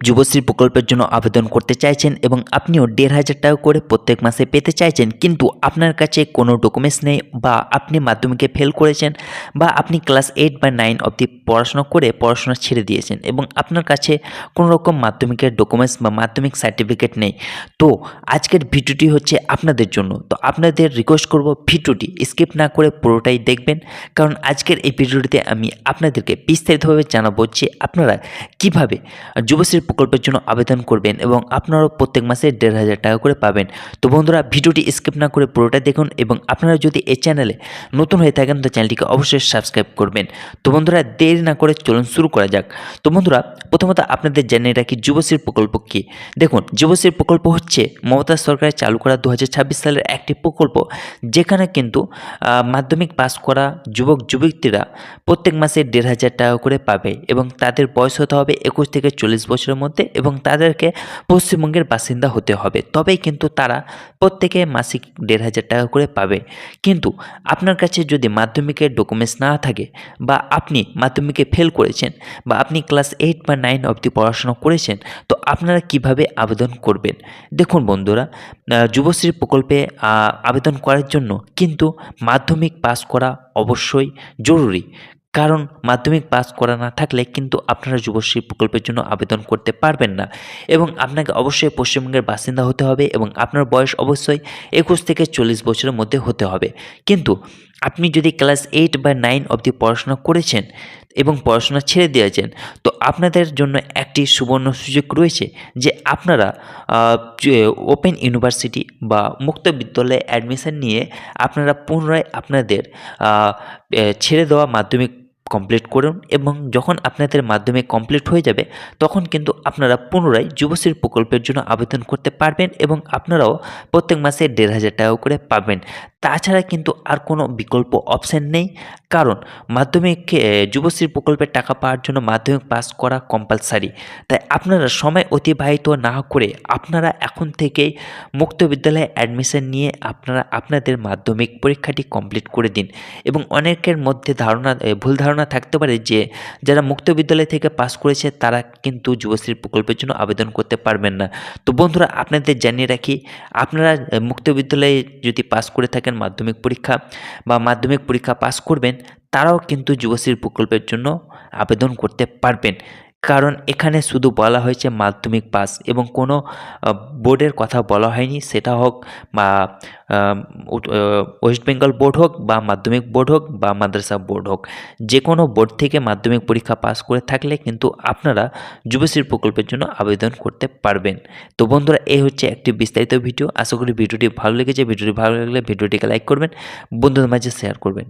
যুবশ্রী প্রকল্পের জন্য আবেদন করতে চাইছেন এবং আপনিও ১,৫০০ টাকা করে প্রত্যেক মাসে পেতে চাইছেন, কিন্তু আপনার কাছে কোনো ডকুমেন্টস নেই বা আপনি মাধ্যমিকে ফেল করেছেন বা আপনি ক্লাস 8 বা 9 অবধি পড়াশোনা ছেড়ে দিয়েছেন এবং আপনার কাছে কোনো রকম মাধ্যমিকের ডকুমেন্টস বা মাধ্যমিক সার্টিফিকেট নেই। তো আজকের ভিডিওটি হচ্ছে আপনাদের জন্য। তো আপনাদের রিকোয়েস্ট করব ভিডিওটি স্কিপ না করে পুরোটাই দেখবেন, কারণ আজকের এই ভিডিওটিতে আমি আপনাদেরকে বিস্তারিতভাবে জানাবো যে আপনারা কিভাবে যুবশ্রী প্রকল্পের জন্য আবেদন করবেন এবং আপনারাও প্রত্যেক মাসে ১,৫০০ টাকা করে পাবেন। তো বন্ধুরা, ভিডিওটি স্কিপ না করে পুরোটা দেখুন এবং আপনারা যদি এই চ্যানেলে নতুন হয়ে থাকেন তো চ্যানেলটিকে অবশ্যই সাবস্ক্রাইব করবেন। তো বন্ধুরা, দেরি না করে চলুন শুরু করা যাক। তো বন্ধুরা, প্রথমত আপনাদের জানিয়ে রাখি যুবশ্রী প্রকল্প কী। দেখুন, যুবশ্রী প্রকল্প হচ্ছে মমতা সরকারের চালু করা ২০২৬ সালের একটি প্রকল্প, যেখানে কিন্তু মাধ্যমিক পাস করা যুবক যুবতীরা প্রত্যেক মাসে ১,৫০০ টাকা করে পাবে এবং তাদের বয়স হতে হবে ২১ থেকে ৪০ বছরের মধ্যে এবং তাদেরকে পশ্চিমবঙ্গের বাসিন্দা হতে হবে, তবেই কিন্তু তারা প্রত্যেকে মাসিক ১,৫০০ টাকা করে পাবে। কিন্তু আপনার কাছে যদি মাধ্যমিকের ডকুমেন্টস না থাকে বা আপনি মাধ্যমিকে ফেল করেছেন বা আপনি ক্লাস 8 বা 9 অবধি পড়াশোনা করেছেন, তো আপনারা কিভাবে আবেদন করবেন? দেখুন বন্ধুরা, যুবশ্রী প্রকল্পে আবেদন করার জন্য কিন্তু মাধ্যমিক পাস করা অবশ্যই জরুরি। কারণ মাধ্যমিক পাস করা না থাকলে কিন্তু আপনারা যুবশ্রী প্রকল্পের জন্য আবেদন করতে পারবেন না এবং আপনাকে অবশ্যই পশ্চিমবঙ্গের বাসিন্দা হতে হবে এবং আপনার বয়স অবশ্যই ২১ থেকে ৪০ বছরের মধ্যে হতে হবে। কিন্তু আপনি যদি ক্লাস 8 বা 9 অবধি পড়াশোনা করেছেন এবং পড়াশোনা ছেড়ে দিয়েছেন, তো আপনাদের জন্য একটি সুবর্ণ সুযোগ রয়েছে যে আপনারা ওপেন ইউনিভার্সিটি বা মুক্ত বিদ্যালয়ে অ্যাডমিশন নিয়ে আপনারা পুনরায় আপনাদের ছেড়ে দেওয়া মাধ্যমিক কমপ্লিট করুন এবং যখন আপনাদের মাধ্যমিক কমপ্লিট হয়ে যাবে তখন কিন্তু আপনারা পুনরায় যুবশ্রী প্রকল্পের জন্য আবেদন করতে পারবেন এবং আপনারাও প্রত্যেক মাসে ১,৫০০ টাকা করে পাবেন। তাছাড়া কিন্তু আর কোনো বিকল্প অপশান নেই, কারণ মাধ্যমিকে যুবশ্রী প্রকল্পের টাকা পাওয়ার জন্য মাধ্যমিক পাস করা কম্পালসারি। তাই আপনারা সময় অতিবাহিত না করে আপনারা এখন থেকেই মুক্ত বিদ্যালয়ে অ্যাডমিশন নিয়ে আপনারা আপনাদের মাধ্যমিক পরীক্ষাটি কমপ্লিট করে দিন। এবং অনেকের মধ্যে ভুল ধারণা থাকতে পারে যে যারা মুক্ত বিদ্যালয় থেকে পাস করেছে তারা কিন্তু যুবশ্রী প্রকল্পের জন্য আবেদন করতে পারবেন না। তো বন্ধুরা, আপনাদের জানিয়ে রাখি, আপনারা মুক্ত বিদ্যালয়ে যদি পাস করে থাকেন মাধ্যমিক পরীক্ষা বা মাধ্যমিক পরীক্ষা পাস করবেন, তারাও কিন্তু যুবশ্রী প্রকল্পের জন্য আবেদন করতে পারবেন। কারণ এখানে শুধু বলা হয়েছে মাধ্যমিক পাস এবং কোনো বোর্ডের কথা বলা হয়নি, সেটা হোক বা ওয়েস্ট বেঙ্গল বোর্ড হোক বা মাধ্যমিক বোর্ড হোক বা মাদ্রাসা বোর্ড হোক, যে কোনো বোর্ড থেকে মাধ্যমিক পরীক্ষা পাস করে থাকলে কিন্তু আপনারা যুবশ্রী প্রকল্পের জন্য আবেদন করতে পারবেন। তো বন্ধুরা, এই হচ্ছে একটি বিস্তারিত ভিডিও। আশা করি ভিডিওটি ভালো লেগেছে। ভিডিওটি ভালো লাগলে ভিডিওটিকে লাইক করবেন, বন্ধুদের মাঝে শেয়ার করবেন।